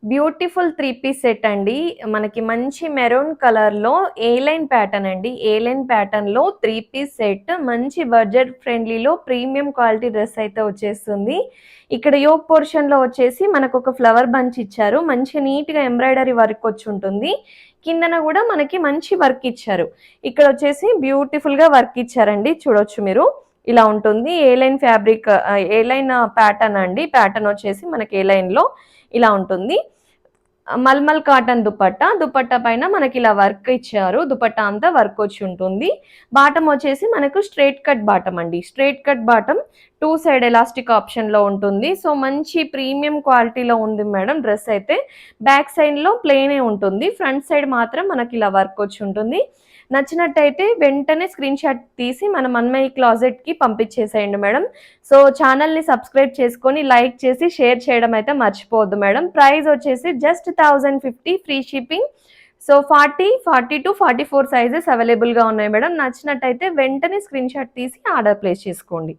Beautiful 3 piece set అండి. మనకి మంచి మెరూన్ కలర్‌లో ఏ లైన్ ప్యాటర్న్ అండి. ఏ లైన్ ప్యాటర్న్‌లో 3 పీస్ సెట్ మంచి బడ్జెట్ ఫ్రెండ్లీలో ప్రీమియం క్వాలిటీ డ్రెస్ అయితే వచ్చేస్తుంది. ఇక్కడ యోక్ పోర్షన్‌లో వచ్చేసి మనకొక ఫ్లవర్ బంచ్ ఇచ్చారు. మంచిగా నీట్‌గా ఎంబ్రాయిడరీ వర్క్ వచ్చుంటుంది. కిందన గూడా మనకి మంచి వర్క్ ఇచ్చారు. ఇక్కడ వచ్చేసి బ్యూటిఫుల్‌గా వర్క్ ఇచ్చారండి. చూడొచ్చు మీరు. ఇలా ఉంటుంది. ఏ లైన్ ఫ్యాబ్రిక్ ఏ లైన్ ప్యాటర్న్ అండి. ప్యాటర్న్ వచ్చేసి మనకి ఏ లైన్‌లో ఇలా ఉంటుంది. మల్మల్ కాటన్ దుపట్టా. దుపట్టా పైన మనకి ఇలా వర్క్ ఇచ్చారు. దుపట్టా అంతా వర్క్ వచ్చి ఉంటుంది. బాటమ్ వచ్చేసి మనకు స్ట్రెయిట్ కట్ బాటమ్ అండి. Straight cut bottom 2 side elastic ఆప్షన్‌లో ఉంటుంది. సో, మంచి ప్రీమియం క్వాలిటీలో ఉంది మేడం డ్రెస్ అయితే. బ్యాక్ సైడ్‌లో ప్లెయినే ఉంటుంది. ఫ్రంట్ సైడ్ మాత్రం మనకి ఇలా వర్క్ వచ్చి ఉంటుంది. నచ్చినట్టయితే వెంటనే స్క్రీన్ షాట్ తీసి మన మన్మయి క్లాజెట్‌కి పంపించేసేయండి మేడం. సో, ఛానల్‌ని సబ్స్క్రైబ్ చేసుకొని, లైక్ చేసి, షేర్ చేయడం అయితే మర్చిపోవద్దు మేడం. ప్రైస్ వచ్చేసి just 1050 free shipping. So, 40, 42, 44 sizes అవైలబుల్‌గా ఉన్నాయి మేడం. నచ్చినట్టయితే వెంటనే స్క్రీన్ షాట్ తీసి ఆర్డర్ ప్లేస్ చేసుకోండి.